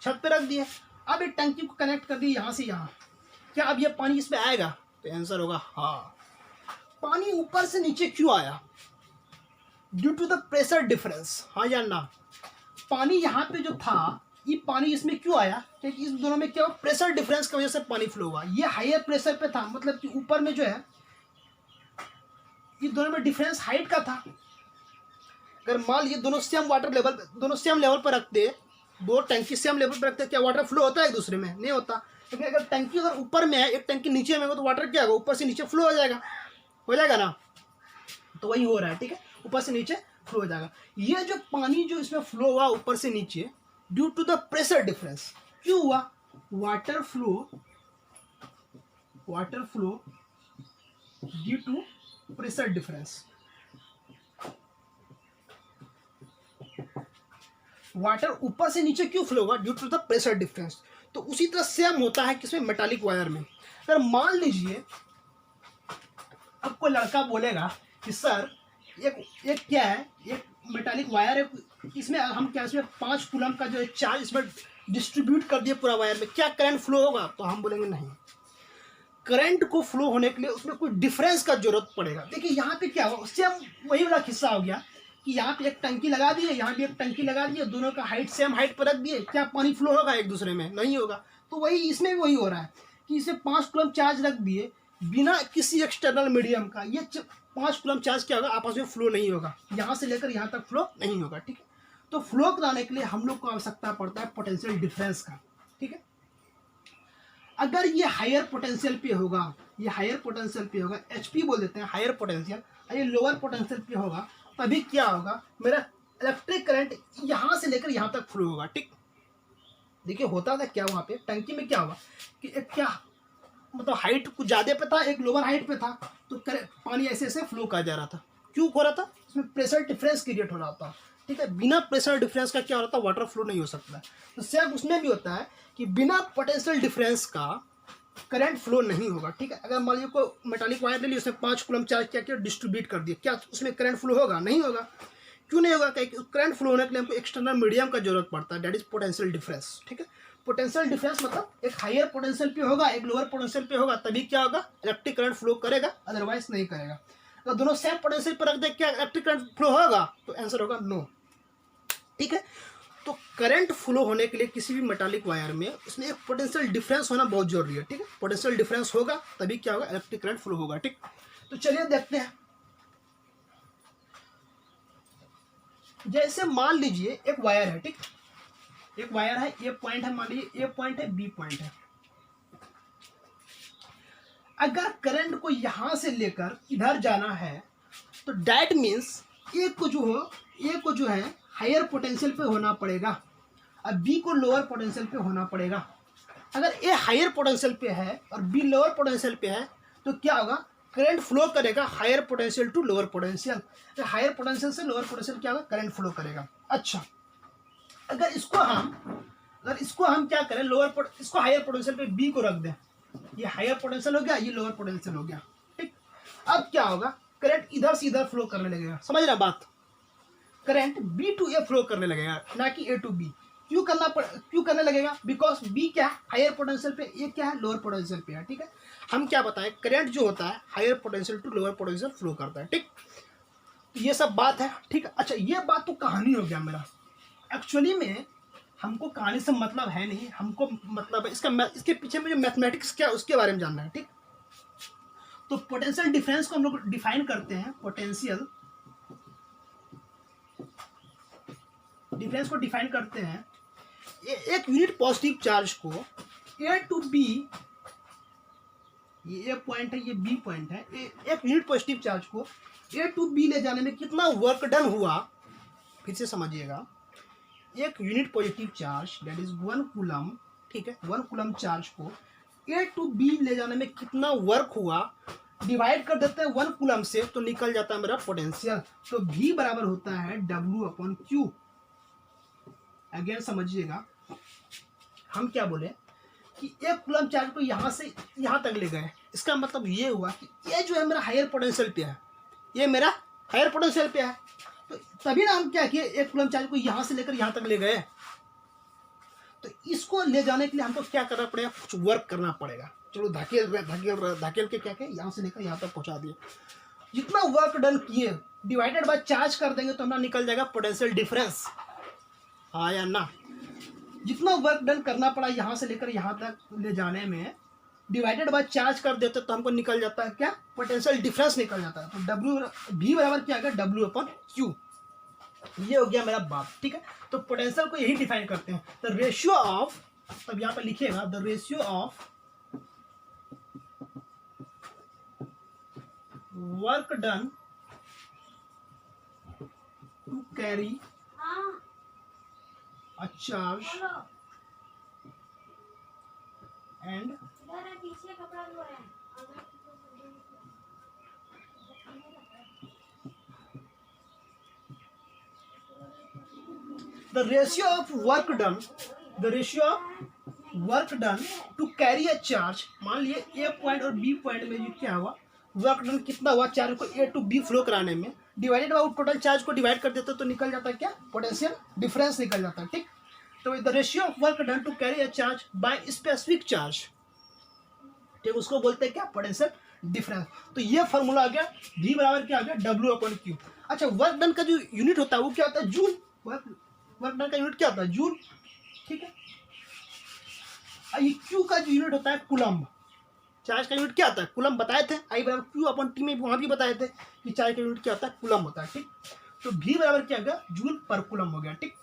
Speaker 1: छत पे रख दिए। अब ये टंकी को कनेक्ट कर दिए यहाँ से यहाँ, क्या अब ये पानी इसमें आएगा? तो आंसर होगा हाँ। पानी ऊपर से नीचे क्यों आया? Due to the pressure difference, हाँ या ना? पानी यहाँ पे जो था, ये पानी इसमें क्यों आया? क्योंकि इस दोनों में क्या हुआ, प्रेशर डिफरेंस की वजह से पानी फ्लो हुआ। ये हायर प्रेशर पे था, मतलब कि ऊपर में जो है ये दोनों में डिफरेंस हाइट का था। अगर मान लीजिए दोनों सेम वाटर लेवल, दोनों सेम लेवल पर रखते, दो टंकी सेम लेवल पर रखते, क्या वाटर फ्लो होता है एक दूसरे में? नहीं होता। लेकिन अगर टंकी अगर ऊपर में है, एक टंकी नीचे में हो, तो वाटर क्या होगा, ऊपर से नीचे फ्लो हो जाएगा ना। तो वही हो रहा है, ठीक है, ऊपर से नीचे फ्लो हो जाएगा। ये जो पानी जो इसमें फ्लो हुआ ऊपर से नीचे, due to the pressure difference, क्यों हुआ? Water flow due to pressure difference. Water ऊपर से नीचे क्यों फ्लो होगा? Due to the pressure difference. तो उसी तरह सेम होता है किसमें, मेटालिक वायर में। अगर मान लीजिए अब कोई लड़का बोलेगा कि सर एक क्या है, एक मेटालिक वायर है, इसमें हम क्या, इसमें 5 कूलम का जो है चार्ज इसमें डिस्ट्रीब्यूट कर दिए पूरा वायर में, क्या करंट फ्लो होगा? तो हम बोलेंगे नहीं। करंट को फ्लो होने के लिए उसमें कोई डिफरेंस का जरूरत पड़ेगा। देखिए यहाँ पे क्या हुआ, सेम वही वाला किस्सा हो गया कि यहाँ पे एक टंकी लगा दिए, यहाँ भी एक टंकी लगा दिए, दोनों का हाइट सेम हाइट पर रख दिए, क्या पानी फ्लो होगा एक दूसरे में? नहीं होगा। तो वही इसमें भी वही हो रहा है कि इसे 5 कूलम चार्ज रख दिए बिना किसी एक्सटर्नल मीडियम का, ये 5 कूलम चार्ज क्या होगा, आपस में फ्लो नहीं होगा, यहाँ से लेकर यहाँ तक फ्लो नहीं होगा, ठीक है। तो फ्लो कराने के लिए हम लोग को आवश्यकता पड़ता है पोटेंशियल डिफरेंस का, ठीक है। अगर ये हायर पोटेंशियल पे होगा, ये हायर पोटेंशियल पे होगा, एचपी बोल देते हैं हायर पोटेंशियल, ये लोअर पोटेंशियल पे होगा, तभी क्या होगा, मेरा इलेक्ट्रिक करंट यहाँ से लेकर यहाँ तक फ्लो होगा, ठीक। देखिए होता था क्या वहाँ पे टंकी में, क्या हुआ कि एक क्या मतलब हाइट कुछ ज़्यादा पे था, एक लोअर हाइट पे था, तो पानी ऐसे ऐसे फ्लो कर जा रहा था। क्यों हो रहा था? इसमें प्रेशर डिफरेंस क्रिएट हो रहा था, ठीक है। बिना प्रेशर डिफरेंस का क्या हो रहा था, वाटर फ्लो नहीं हो सकता। तो सेम उसमें भी होता है कि बिना पोटेंशियल डिफरेंस का करंट फ्लो नहीं होगा, ठीक है। अगर मान लीजिए कोई मेटालिक वायर ले ली, उसने 5 कूलम चार्ज क्या किया, डिस्ट्रीब्यूट कर दिया, क्या उसमें करंट फ्लो होगा? नहीं होगा। क्यों नहीं होगा? क्योंकि करंट फ्लो होने के लिए हमको एक्सटर्नल मीडियम का जरूरत पड़ता है, दैट इज पोटेंशियल डिफरेंस, ठीक है। पोटेंशियल डिफरेंस मतलब एक हायर पोटेंशियल पे होगा, एक लोअर पोटेंशियल पे होगा, तभी क्या होगा, इलेक्ट्रिक करंट फ्लो करेगा, अदरवाइज नहीं करेगा। अगर दोनों सेम पोटेंशियल पर रख दे, क्या इलेक्ट्रिक करंट फ्लो होगा? तो आंसर होगा नो, ठीक है। तो करंट फ्लो होने के लिए किसी भी मेटालिक वायर में उसमें एक पोटेंशियल डिफरेंस होना बहुत जरूरी है, ठीक है। पोटेंशियल डिफरेंस होगा तभी क्या होगा, इलेक्ट्रिक करंट फ्लो होगा, ठीक। तो चलिए देखते हैं। जैसे मान लीजिए एक वायर है, ठीक, एक वायर है, ए पॉइंट है, मान लीजिए ए पॉइंट है, बी पॉइंट है। अगर करंट को यहां से लेकर इधर जाना है तो दैट मीन्स ए को जो है हायर पोटेंशियल पे होना पड़ेगा, अब बी को लोअर पोटेंशियल पे होना पड़ेगा। अगर ए हायर पोटेंशियल पे है और बी लोअर पोटेंशियल पे है तो क्या होगा, करंट फ्लो करेगा higher potential to lower potential. तो हायर पोटेंशियल से लोअर पोटेंशियल क्या होगा, करंट फ्लो करेगा। अच्छा, अगर इसको हम क्या करें, इसको हायर पोटेंशियल पे बी को रख दें, ये हायर पोटेंशियल हो गया, ये लोअर पोटेंशियल हो गया, ठीक। अब क्या होगा, करंट इधर से इधर फ्लो करने लगेगा, समझ रहा बात। Current B to A flow करने लगेगा, ना कि ए टू बी। क्यों करने लगेगा, बिकॉज बी क्या है, हायर पोटेंशियल पे, ए क्या है, लोअर पोटेंशियल पे है, ठीक है। हम क्या बताएं, करंट जो होता है higher potential to lower potential flow करता है, ठीक। तो ये सब बात है, ठीक है। अच्छा, ये बात तो कहानी हो गया मेरा। एक्चुअली में हमको कहानी से मतलब है नहीं, हमको मतलब इसके पीछे में जो मैथमेटिक्स क्या है उसके बारे में जानना है, ठीक। तो पोटेंशियल डिफरेंस को हम लोग डिफाइन करते हैं, पोटेंशियल डिफरेंस को डिफाइन करते हैं, एक यूनिट पॉजिटिव चार्ज को ए टू बी, ये ए पॉइंट है, ये बी पॉइंट है, एक यूनिट पॉजिटिव चार्ज को ए टू बी ले जाने में कितना वर्क डन हुआ, फिर से समझिएगा, एक unit positive charge that is 1 coulomb, ठीक है, 1 कूलम चार्ज को ए टू बी ले जाने में कितना वर्क हुआ, डिवाइड कर देते हैं 1 कूलम से, तो निकल जाता है मेरा पोटेंशियल। तो V बराबर होता है W/Q। अगेन समझिएगा, हम क्या बोले कि एक कूलम चार्ज को यहाँ से यहाँ तक ले गए, इसका मतलब ये हुआ कि ये जो है मेरा हायर पोटेंशियल पे है, ये मेरा हायर पोटेंशियल पे है, तो तभी ना हम क्या किए, एक कूलम चार्ज को यहाँ से लेकर यहाँ तक ले गए। तो इसको ले जाने के लिए हमको क्या करना पड़ेगा, कुछ वर्क करना पड़ेगा। चलो धकेल के क्या किया, यहाँ से लेकर यहाँ तक पहुँचा दिए। जितना वर्क डन किए डिवाइडेड बाय चार्ज कर देंगे तो हमारा निकल जाएगा पोटेंशियल डिफरेंस, हाँ या ना। जितना वर्क डन करना पड़ा यहाँ से लेकर यहाँ तक ले जाने में, डिवाइडेड बाय चार्ज कर देते तो हमको निकल जाता है क्या, पोटेंशियल डिफरेंस निकल जाता है। तो V बराबर क्या आ गया, W/Q। ये हो गया मेरा बात, ठीक है। तो पोटेंशियल को यही डिफाइन करते हैं, द रेशियो ऑफ, अब यहाँ पर लिखिएगा, the ratio of work done to carry a charge and the ratio of work done, the ratio of work done to carry a charge, मान लिए ए पॉइंट और बी पॉइंट में जो क्या हुआ, वर्क डन कितना हुआ चार्ज को ए टू बी फ्लो कराने में, डिवाइडेड बाय टोटल चार्ज को डिवाइड कर देते तो निकल जाता है क्या, पोटेंशियल डिफरेंस निकल जाता है, ठीक। तो the ratio of work done to carry a charge by specific charge, ठीक, उसको बोलते हैं क्या, पोटेंशियल डिफरेंस। तो ये फॉर्मूला आ गया, V बराबर क्या आ गया, W/Q। अच्छा, वर्क डन का जो यूनिट होता है वो क्या होता है, जूल। वर्क डन का यूनिट क्या होता है, जूल, ठीक है। ये Q का जो यूनिट होता है कूलम, चार्ज का यूनिट क्या होता है, कूलम बताए थे, I बराबर Q/T में वहाँ भी बताए थे कि चार्ज का यूनिट क्या होता है, कूलम होता है, ठीक। तो V बराबर क्या होगा, जूल पर कूलम हो गया, ठीक।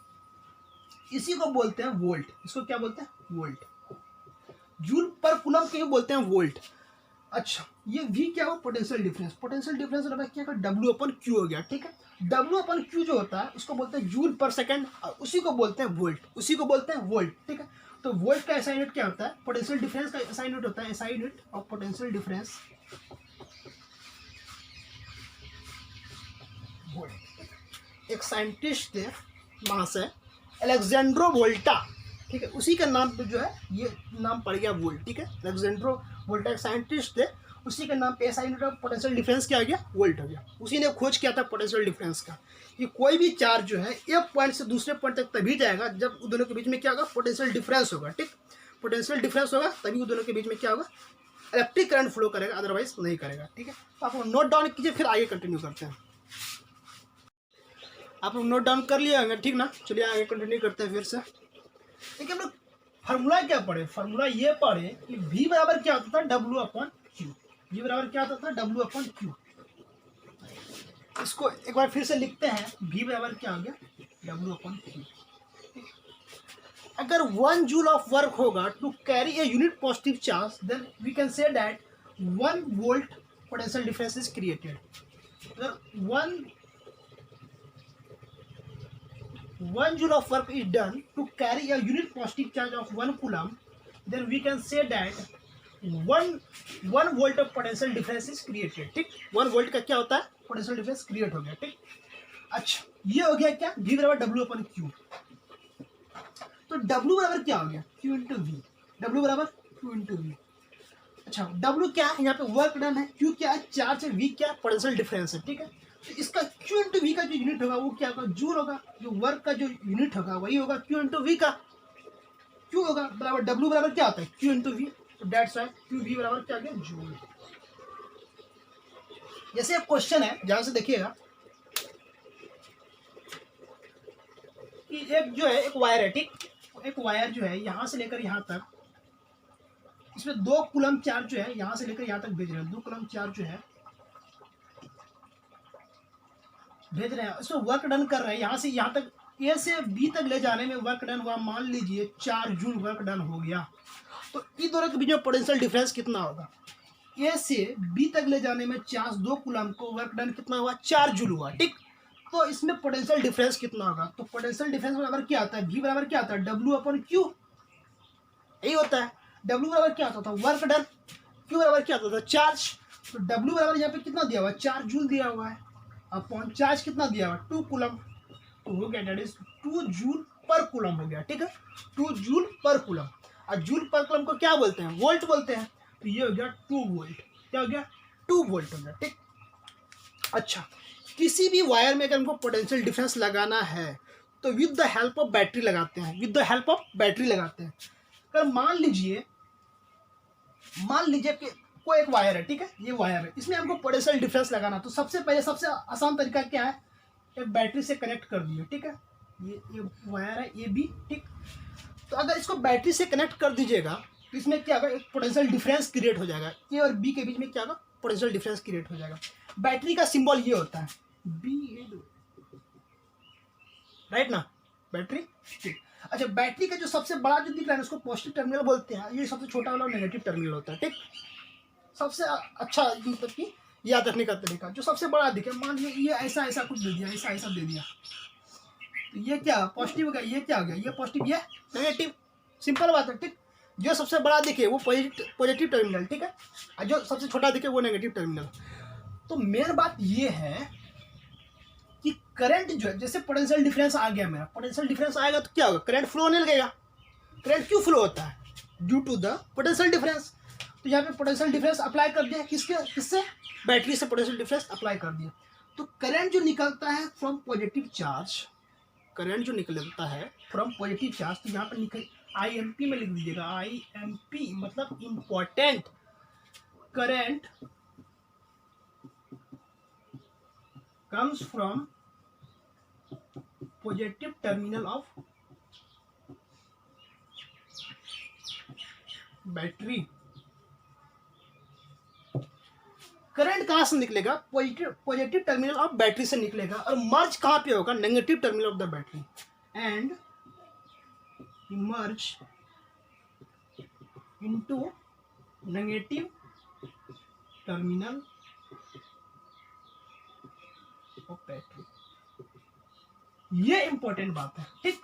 Speaker 1: इसी को बोलते हैं वोल्ट, इसको क्या बोलते हैं, वोल्ट। जूल पर कूलम क्यों बोलते हैं, वोल्ट। अच्छा, ये V क्या हो, पोटेंशियल डिफरेंस। पोटेंशियल डिफरेंस क्या होगा, W/Q हो गया, ठीक है। W/Q जो होता है उसको बोलते हैं जूल पर सेकंड, उसी को बोलते हैं वोल्ट, उसी को बोलते हैं वोल्ट, ठीक है। तो वोल्ट का SI यूनिट क्या होता है, पोटेंशियल डिफरेंस का SI यूनिट होता है, SI unit of potential difference volt. एक साइंटिस्ट थे महाशय अलेक्जेंड्रो वोल्टा, ठीक है, उसी का नाम पे जो है ये नाम पड़ गया वोल्ट, ठीक है। अलेक्जेंड्रो वोल्टा एक साइंटिस्ट थे, उसी के नाम पे SI unit of potential difference क्या आ गया, वोल्ट हो गया। उसी ने खोज किया था पोटेंशियल डिफरेंस का, कि कोई भी चार्ज जो है एक पॉइंट से दूसरे पॉइंट तक तभी जाएगा जब उन दोनों के बीच में क्या होगा, पोटेंशियल डिफरेंस होगा, ठीक। पोटेंशियल डिफरेंस होगा तभी उन दोनों के बीच में क्या होगा, इलेक्ट्रिक करंट फ्लो करेगा, अदरवाइज नहीं करेगा, ठीक है। तो आप नोट डाउन कीजिए, फिर आगे कंटिन्यू करते हैं। आप लोग नोट डाउन कर लिया होंगे, ठीक ना। चलिए आगे कंटिन्यू करते हैं फिर से। देखिए हम लोग फार्मूला क्या पढ़े, फार्मूला ये पढ़े कि V बराबर क्या होता था, W/Q। V बराबर क्या होता था, W/Q। इसको एक बार फिर से लिखते हैं, V बराबर क्या हो गया, W/Q। अगर 1 जूल ऑफ वर्क होगा to carry a unit positive charge, then we can say that 1 volt potential difference is created. अगर 1 joule of work is done to carry a unit positive charge of 1 coulomb, then we can say that 1 volt of potential difference is created, ठीक। 1 volt का क्या होता है, potential difference create हो गया, ठीक। अच्छा, ये हो गया क्या, V बराबर W/Q। तो W बराबर क्या हो गया, Q इंटू V। W बराबर Q इंटू V। अच्छा, W क्या है, यहाँ पे वर्क डन है, Q क्या है, चार्ज है, V क्या, पोटेंशियल डिफरेंस है, ठीक है। तो इसका Q इंटू V का जो यूनिट होगा वो क्या होगा, जूल होगा। जो वर्क का जो यूनिट होगा वही होगा Q इंटू V का, Q होगा बराबर W बराबर क्या होता है, Q इंटू V। तो डेट्स वाई QV बराबर क्या आ गया, जूल। जैसे एक क्वेश्चन है, ध्यान से देखिएगा कि एक जो है, एक वायर है, ठीक। एक वायर जो है यहाँ से लेकर यहाँ तक, इसमें 2 कूलम चार्ज जो है यहाँ से लेकर यहाँ तक भेज रहे हैं, 2 कूलम चार्ज जो है भेज रहे हैं, इसमें वर्क डन कर रहे हैं, यहाँ से यहाँ तक ए से बी तक ले जाने में वर्क डन हुआ, मान लीजिए 4 जूल वर्क डन हो गया, तो इन दोनों के बीच में पोटेंशियल डिफरेंस कितना होगा? ए से बी तक ले जाने में चार्ज 2 कूलम को वर्क डन कितना हुआ? 4 जूल हुआ, ठीक। तो इसमें पोटेंशियल डिफरेंस कितना होगा? तो पोटेंशियल डिफरेंस बराबर क्या आता है? V बराबर क्या आता है? W अपन Q, यही होता है। W बराबर क्या आता था? Work done. Q बराबर क्या आता था? चार्ज। तो W बराबर यहाँ पे कितना दिया हुआ है? 4 जूल दिया हुआ है, अपॉन चार्ज कितना दिया हुआ है? 2 कूलम। तो हो गया दैट इज 2 जूल पर कूलम हो गया, ठीक है, 2 जूल पर कूलम। और जूल पर कूलम को क्या बोलते हैं? वोल्ट बोलते हैं। तो ये हो गया 2 वोल्ट। क्या हो गया? 2 वोल्ट हो गया, ठीक। अच्छा, किसी भी वायर में अगर हमको पोटेंशियल डिफरेंस लगाना है तो with the help of battery लगाते हैं, with the help of battery लगाते हैं। अगर मान लीजिए कि कोई एक वायर है, ठीक है, ये वायर है, इसमें हमको पोटेंशियल डिफरेंस लगाना, तो सबसे पहले सबसे आसान तरीका क्या है? एक बैटरी से कनेक्ट कर दिए, ठीक है, ये वायर है, ये भी, ठीक। तो अगर इसको बैटरी से कनेक्ट कर दीजिएगा तो इसमें क्या होगा? एक पोटेंशियल डिफरेंस क्रिएट हो जाएगा, ए और बी के बीच में क्या होगा? पोटेंशियल डिफरेंस क्रिएट हो जाएगा। बैटरी का सिंबल ये होता है बी, राइट ना, बैटरी, ठीक। अच्छा, बैटरी का जो सबसे बड़ा जो दिख रहा है उसको पॉजिटिव टर्मिनल बोलते हैं, ये सबसे छोटा वाला नेगेटिव टर्मिनल होता है, ठीक। सबसे अच्छा मतलब कि याद रखने का तरीका, जो सबसे बड़ा दिखे, मान लीजिए ये ऐसा ऐसा कुछ दे दिया, ऐसा ऐसा दे दिया, तो ये क्या पॉजिटिव हो गया, ये क्या हो गया? ये पॉजिटिव, ये नेगेटिव, सिंपल बात है, ठीक। जो सबसे बड़ा दिखे वो पॉजिटिव टर्मिनल, ठीक है, और जो सबसे छोटा दिखे वो नेगेटिव टर्मिनल। तो मेन बात ये है कि करंट जो है, जैसे पोटेंशियल डिफरेंस आ गया मेरा, पोटेंशियल डिफरेंस आएगा तो क्या होगा? करंट फ्लो होने लगेगा। करंट क्यों फ्लो होता है? Due to the potential difference. तो यहाँ पे पोटेंशियल डिफरेंस अप्लाई कर दिया, किससे? बैटरी से पोटेंशियल डिफरेंस अप्लाई कर दिया। तो करंट जो निकलता है फ्रॉम पॉजिटिव चार्ज, करंट जो निकलता है फ्रॉम पॉजिटिव चार्ज, तो यहाँ पर निकल IMP में लिख दीजिएगा, IMP मतलब important. Current comes from positive terminal of battery. Current कहां से निकलेगा? पॉजिटिव टर्मिनल ऑफ बैटरी से निकलेगा, और मर्ज कहां पे होगा? Negative terminal of the battery, and merge into negative terminal of battery. ये इंपॉर्टेंट बात है, ठीक।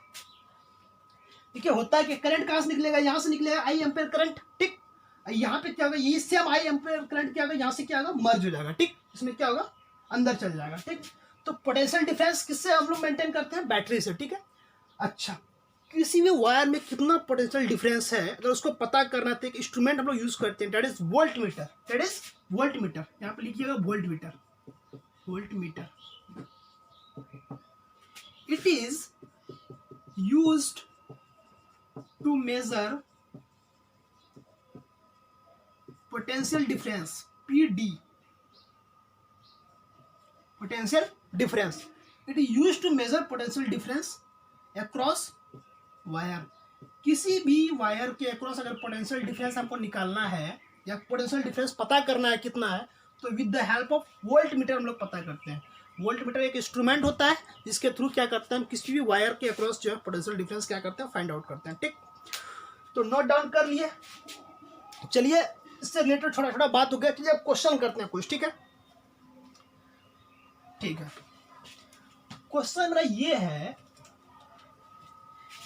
Speaker 1: देखिए होता है कि करंट कहां से निकलेगा? यहां से निकलेगा आई एम्पेयर करंट, ठीक। यहाँ पे क्या होगा? ये इससे हम आई एम्पेयर करंट क्या होगा? यहाँ से क्या होगा? मर्ज हो जाएगा, ठीक। इसमें क्या होगा? अंदर चल जाएगा, ठीक। तो पोटेंशियल डिफरेंस किससे हम लोग मेंटेन करते हैं? बैटरी से, ठीक है। अच्छा, किसी भी वायर में कितना पोटेंशियल डिफरेंस है अगर उसको पता करना है तो एक इंस्ट्रूमेंट हम लोग यूज करते हैं, that is volt meter, that is volt meter. यहाँ पे लिखिएगा volt meter, volt meter. It is used to measure potential difference, PD, potential difference. It is used to measure potential difference across wire. किसी भी wire के across अगर potential difference हमको निकालना है या पोटेंशियल डिफरेंस पता करना है कितना है, तो with the help of volt meter हम लोग पता करते हैं। वोल्ट मीटर एक इंस्ट्रूमेंट होता है जिसके थ्रू क्या करते हैं, हम किसी भी वायर के अक्रॉस जो है पोटेंशियल डिफरेंस क्या करते हैं? फाइंड आउट करते हैं, ठीक। तो नोट डाउन कर लिए। चलिए इससे रिलेटेड थोड़ा थोड़ा बात हो गया, चलिए अब क्वेश्चन करते हैं कुछ, ठीक है। ठीक है, क्वेश्चन मेरा ये है,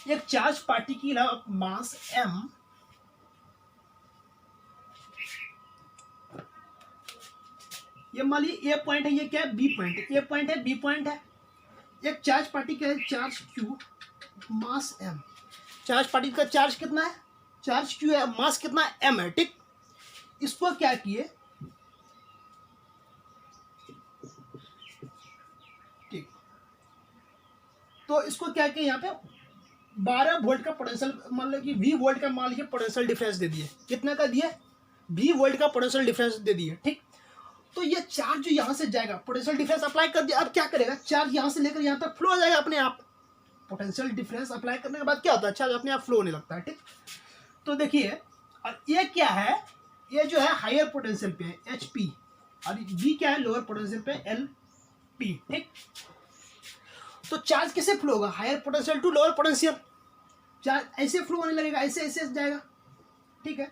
Speaker 1: एक charge particle of mass m ये मान लीजिए ए पॉइंट है, ये क्या है? बी पॉइंट है, ए पॉइंट है, बी पॉइंट है। एक चार्ज पार्टिकल है, चार्ज क्यू, मास m। चार्ज पार्टिकल का चार्ज कितना है? चार्ज क्यू है, मास कितना है? m है, ठीक। इसको क्या किए, ठीक, तो इसको क्या किए, यहाँ पे 12 वोल्ट का पोटेंशियल, मान लो कि V वोल्ट का मान लीजिए पोटेंशियल डिफरेंस दे दिए। कितना का दिए? V वोल्ट का पोटेंशियल डिफरेंस दे दिए, ठीक। तो ये चार्ज जो यहाँ से जाएगा, पोटेंशियल डिफरेंस अप्लाई कर दिया, अब क्या करेगा? चार्ज यहाँ से लेकर यहाँ तक फ्लो हो जाएगा अपने आप। पोटेंशियल डिफरेंस अप्लाई करने के बाद क्या होता है? चार्ज अपने आप फ्लो होने लगता है, ठीक। तो देखिए, और ये क्या है? ये जो है हायर पोटेंशियल पे है HP, और V क्या है? लोअर पोटेंशियल पे LP, ठीक। तो चार्ज कैसे फ्लो होगा, higher potential to lower potential, charge ऐसे फ्लो होने लगेगा, ऐसे ऐसे जाएगा, ठीक है।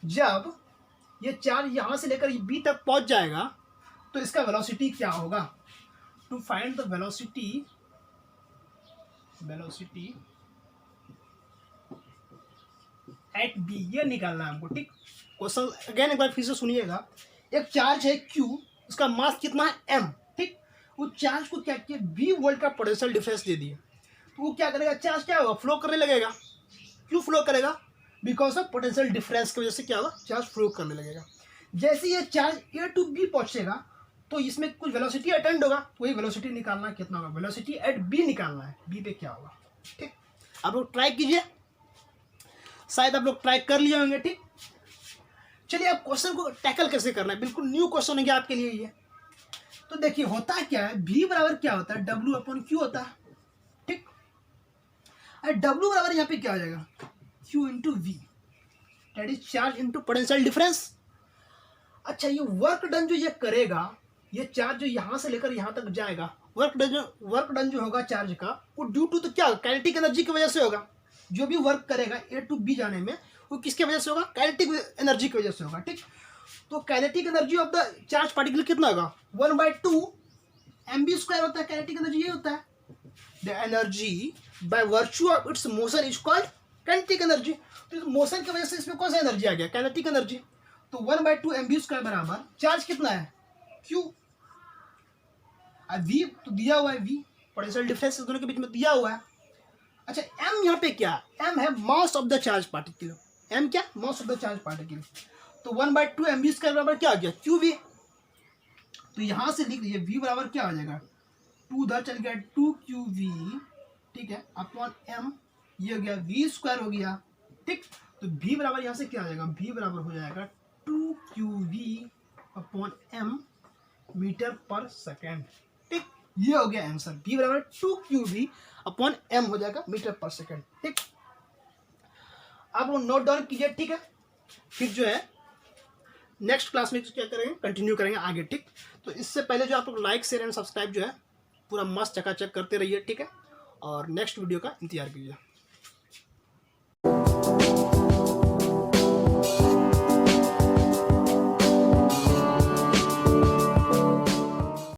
Speaker 1: जब ये चार्ज यहाँ से लेकर बी तक पहुंच जाएगा तो इसका वेलोसिटी क्या होगा, to find the velocity at B, ये निकालना है हमको, ठीक। क्वेश्चन अगेन एक बार फिर से सुनिएगा। एक चार्ज है Q, उसका मास कितना है m, ठीक। उस चार्ज को क्या किया, v वोल्ट का पोटेंशियल डिफरेंस दे दिए, तो वो क्या करेगा, चार्ज क्या होगा, फ्लो करने लगेगा। क्यों फ्लो करेगा, बिकॉज ऑफ पोटेंशियल डिफरेंस की वजह से क्या होगा, चार्ज फ्लो करने लगेगा। जैसे ये चार्ज A to B पहुंचेगा तो इसमें कुछ वेलोसिटी अटेंड होगा, वही वेलोसिटी निकालना है, कितना होगा, वेलोसिटी एट B निकालना है, B पे क्या होगा, ठीक। आप लोग ट्राई कीजिए, शायद आप लोग ट्राई कर लिए होंगे, ठीक। चलिए अब क्वेश्चन को टैकल कैसे करना है, बिल्कुल न्यू क्वेश्चन है आपके लिए ये। तो देखिए होता क्या है, V बराबर क्या होता है, W/Q होता है, ठीक। और W बराबर यहाँ पे क्या हो जाएगा, Q into V, that is charge into potential difference. अच्छा ये वर्क डन जो ये करेगा, ये चार्ज जो यहाँ से लेकर यहाँ तक जाएगा, वर्क डन जो होगा चार्ज का, वो ड्यू टू तो क्या होगा, काइनेटिक एनर्जी की वजह से होगा। जो भी वर्क करेगा A to B जाने में वो किसके वजह से होगा, काइनेटिक एनर्जी की वजह से होगा, ठीक। तो kinetic energy of the charge particle कितना होगा, 1/2 mv² होता है, काइनेटिक एनर्जी ये होता है। The energy by virtue of its motion is called kinetic energy. तो मोशन की वजह से इसमें कौन सा एनर्जी आ गया, काइनेटिक एनर्जी। तो 1/2 mv² बराबर चार्ज कितना है, Q, V तो दिया हुआ है, V पोटेंशियल डिफरेंस दोनों के बीच में दिया हुआ है। अच्छा M यहाँ पे क्या है, M है mass of the charge particle, M क्या, mass of the charge particle. तो 1/2 mv² बराबर क्या आ गया, QV। तो यहाँ से लिख लीजिए V बराबर क्या हो जाएगा, 2 उधर चल गया 2QV, ठीक है, अपॉन M, ये हो गया V² हो गया, ठीक। तो V बराबर यहाँ से क्या आ जाएगा, V बराबर हो जाएगा 2QV अपॉन M मीटर पर सेकेंड, ठीक। ये हो गया आंसर, V बराबर 2QV अपॉन M हो जाएगा मीटर पर सेकेंड, ठीक। आप लोग नोट डाउन कीजिए, ठीक है। फिर जो है नेक्स्ट क्लास में क्या करेंगे, कंटिन्यू करेंगे आगे, ठीक। तो इससे पहले जो आप लोग लाइक शेयर एंड सब्सक्राइब जो है पूरा मस्त चकाचक करते रहिए, ठीक है। और नेक्स्ट वीडियो का इंतजार कीजिए।